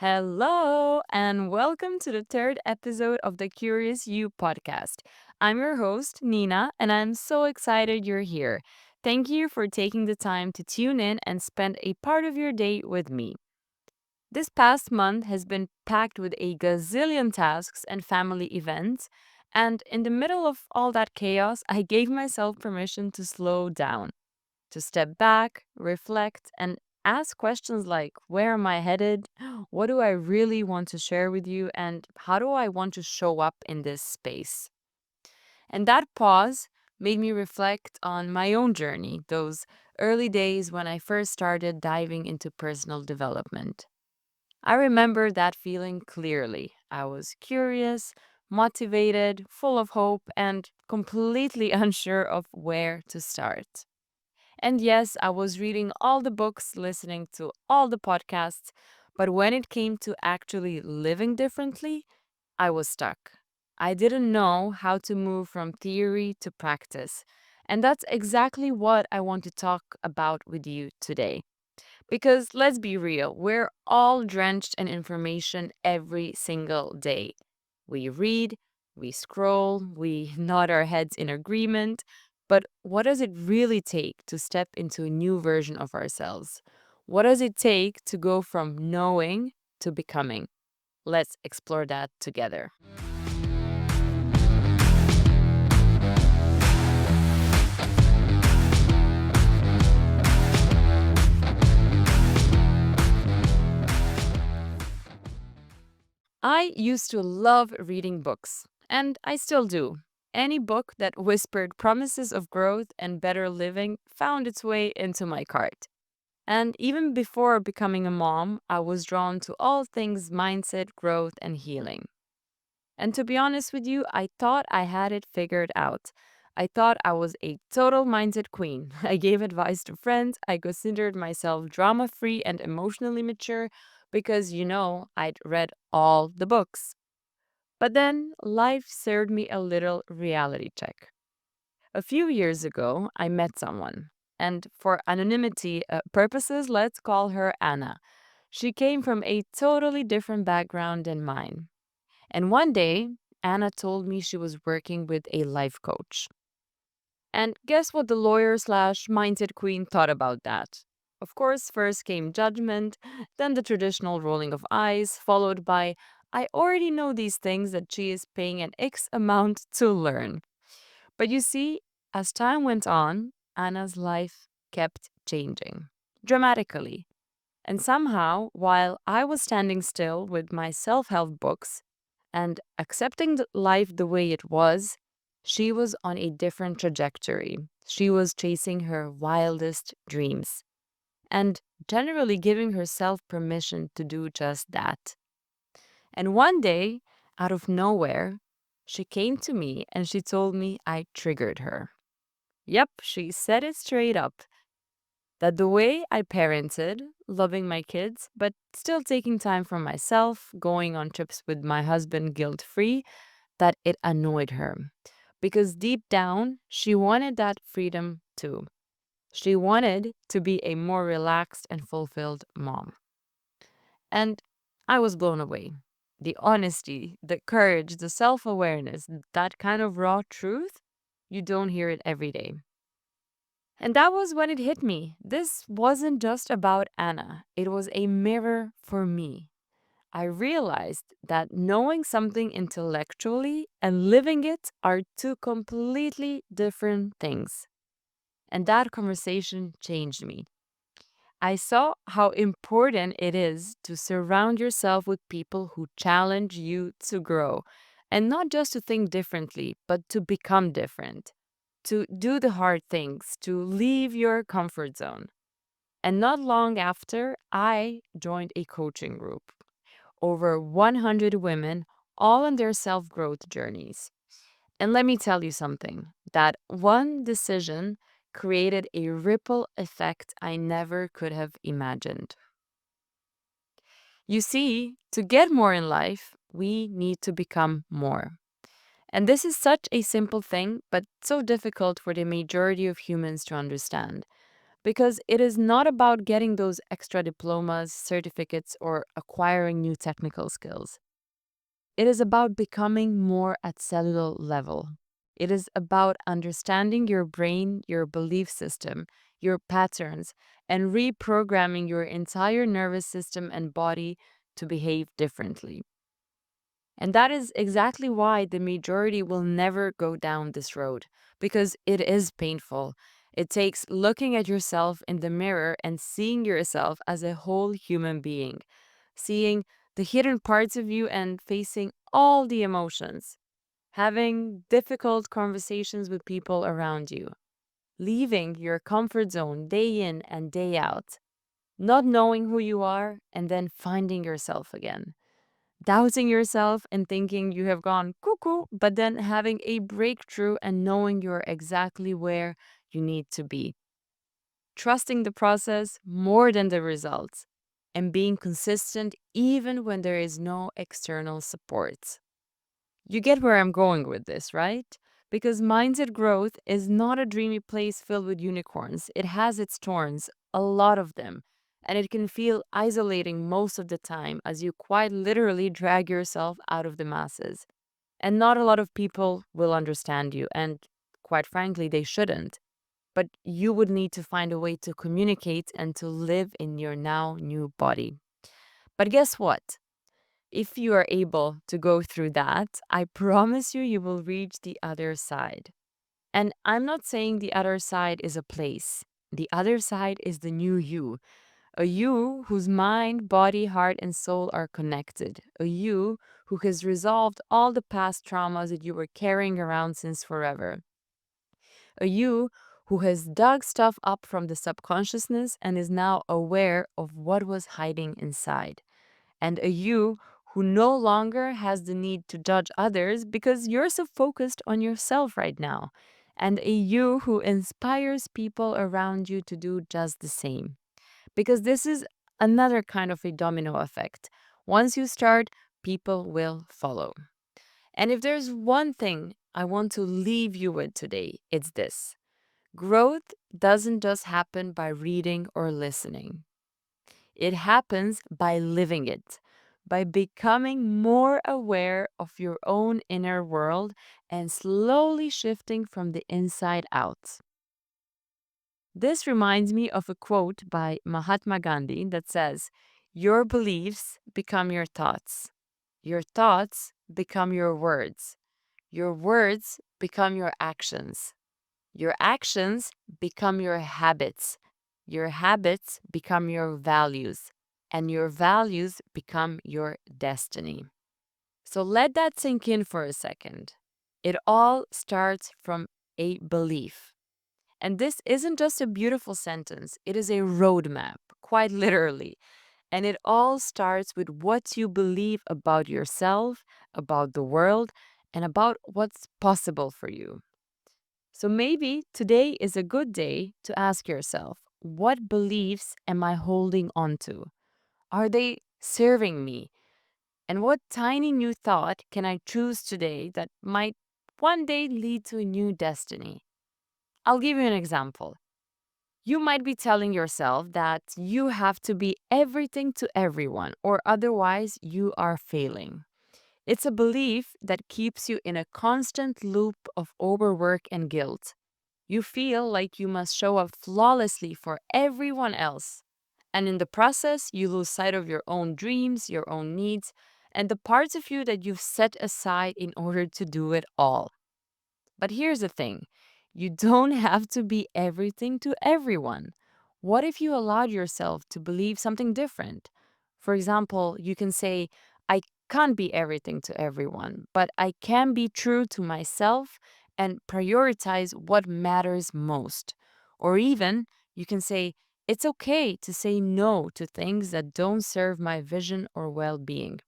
Hello, and welcome to the third episode of the Curious You podcast. I'm your host, Nina, and I'm so excited you're here. Thank you for taking the time to tune in and spend a part of your day with me. This past month has been packed with a gazillion tasks and family events, and in the middle of all that chaos, I gave myself permission to slow down, to step back, reflect, and ask questions like where am I headed? What do I really want to share with you? And how do I want to show up in this space? And that pause made me reflect on my own journey, those early days when I first started diving into personal development. I remember that feeling clearly. I was curious, motivated, full of hope, and completely unsure of where to start. And yes, I was reading all the books, listening to all the podcasts, but when it came to actually living differently, I was stuck. I didn't know how to move from theory to practice. And that's exactly what I want to talk about with you today. Because let's be real, we're all drenched in information every single day. We read, we scroll, we nod our heads in agreement. But what does it really take to step into a new version of ourselves? What does it take to go from knowing to becoming? Let's explore that together. I used to love reading books, and I still do. Any book that whispered promises of growth and better living found its way into my cart. And even before becoming a mom, I was drawn to all things mindset, growth, and healing. And to be honest with you, I thought I had it figured out. I thought I was a total mindset queen. I gave advice to friends. I considered myself drama free and emotionally mature because, I'd read all the books. But then life served me a little reality check. A few years ago, I met someone. And for anonymity purposes, let's call her Anna. She came from a totally different background than mine. And one day, Anna told me she was working with a life coach. And guess what the lawyer slash mindset queen thought about that? Of course, first came judgment, then the traditional rolling of eyes, followed by, I already know these things that she is paying an X amount to learn. But you see, as time went on, Anna's life kept changing dramatically. And somehow, while I was standing still with my self help books and accepting life the way it was, she was on a different trajectory. She was chasing her wildest dreams and generally giving herself permission to do just that. And one day, out of nowhere, she came to me and she told me I triggered her. Yep, she said it straight up that the way I parented, loving my kids, but still taking time for myself, going on trips with my husband guilt free, that it annoyed her. Because deep down, she wanted that freedom too. She wanted to be a more relaxed and fulfilled mom. And I was blown away. The honesty, the courage, the self awareness, that kind of raw truth, you don't hear it every day. And that was when it hit me. This wasn't just about Anna, it was a mirror for me. I realized that knowing something intellectually and living it are two completely different things. And that conversation changed me. I saw how important it is to surround yourself with people who challenge you to grow and not just to think differently, but to become different, to do the hard things, to leave your comfort zone. And not long after, I joined a coaching group. Over 100 women, all on their self growth journeys. And let me tell you something that one decision created a ripple effect I never could have imagined. You see, to get more in life, we need to become more. And this is such a simple thing, but so difficult for the majority of humans to understand. Because it is not about getting those extra diplomas, certificates, or acquiring new technical skills. It is about becoming more at cellular level. It is about understanding your brain, your belief system, your patterns, and reprogramming your entire nervous system and body to behave differently. And that is exactly why the majority will never go down this road, because it is painful. It takes looking at yourself in the mirror and seeing yourself as a whole human being, seeing the hidden parts of you and facing all the emotions, having difficult conversations with people around you, leaving your comfort zone day in and day out, not knowing who you are, and then finding yourself again, doubting yourself and thinking you have gone cuckoo, but then having a breakthrough and knowing you're exactly where you need to be. Trusting the process more than the results and being consistent even when there is no external support. You get where I'm going with this, right? Because mindset growth is not a dreamy place filled with unicorns. It has its thorns, a lot of them, and it can feel isolating most of the time as you quite literally drag yourself out of the masses. And not a lot of people will understand you, and quite frankly, they shouldn't. But you would need to find a way to communicate and to live in your now new body. But guess what? If you are able to go through that, I promise you, you will reach the other side. And I'm not saying the other side is a place. The other side is the new you, a you whose mind, body, heart, and soul are connected, a you who has resolved all the past traumas that you were carrying around since forever, a you who has dug stuff up from the subconsciousness and is now aware of what was hiding inside, and a you who no longer has the need to judge others because you're so focused on yourself right now, and a you who inspires people around you to do just the same. Because this is another kind of a domino effect. Once you start, people will follow. And if there's one thing I want to leave you with today, it's this: growth doesn't just happen by reading or listening. It happens by living it, by becoming more aware of your own inner world and slowly shifting from the inside out. This reminds me of a quote by Mahatma Gandhi that says, "Your beliefs become your thoughts become your words become your actions become your habits become your values, and your values become your destiny." So let that sink in for a second. It all starts from a belief. And this isn't just a beautiful sentence, it is a roadmap, quite literally. And it all starts with what you believe about yourself, about the world, and about what's possible for you. So maybe today is a good day to ask yourself, what beliefs am I holding on to? Are they serving me? And what tiny new thought can I choose today that might one day lead to a new destiny? I'll give you an example. You might be telling yourself that you have to be everything to everyone, or otherwise you are failing. It's a belief that keeps you in a constant loop of overwork and guilt. You feel like you must show up flawlessly for everyone else. And in the process, you lose sight of your own dreams, your own needs, and the parts of you that you've set aside in order to do it all. But here's the thing: you don't have to be everything to everyone. What if you allowed yourself to believe something different? For example, you can say, I can't be everything to everyone, but I can be true to myself and prioritize what matters most. Or even, you can say, it's okay to say no to things that don't serve my vision or well being.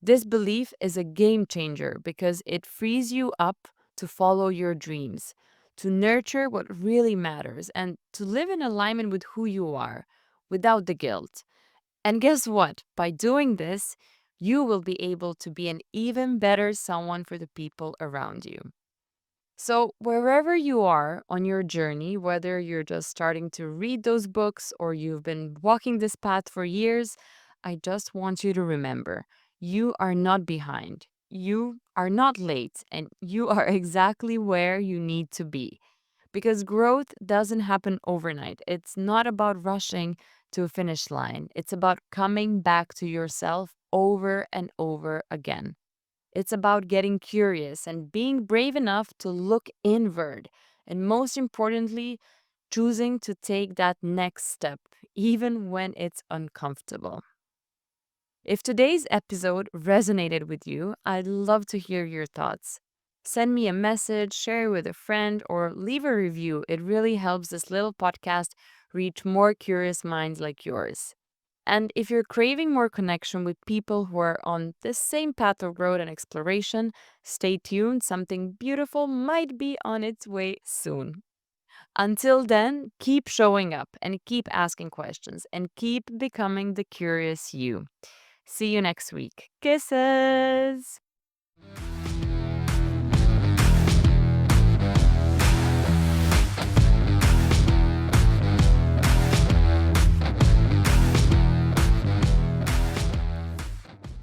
This belief is a game changer because it frees you up to follow your dreams, to nurture what really matters, and to live in alignment with who you are without the guilt. And guess what? By doing this, you will be able to be an even better someone for the people around you. So, wherever you are on your journey, whether you're just starting to read those books or you've been walking this path for years, I just want you to remember you are not behind. You are not late, and you are exactly where you need to be. Because growth doesn't happen overnight. It's not about rushing to a finish line, it's about coming back to yourself over and over again. It's about getting curious and being brave enough to look inward. And most importantly, choosing to take that next step, even when it's uncomfortable. If today's episode resonated with you, I'd love to hear your thoughts. Send me a message, share it with a friend, or leave a review. It really helps this little podcast reach more curious minds like yours. And if you're craving more connection with people who are on this same path of growth and exploration, stay tuned. Something beautiful might be on its way soon. Until then, keep showing up and keep asking questions and keep becoming the curious you. See you next week. Kisses!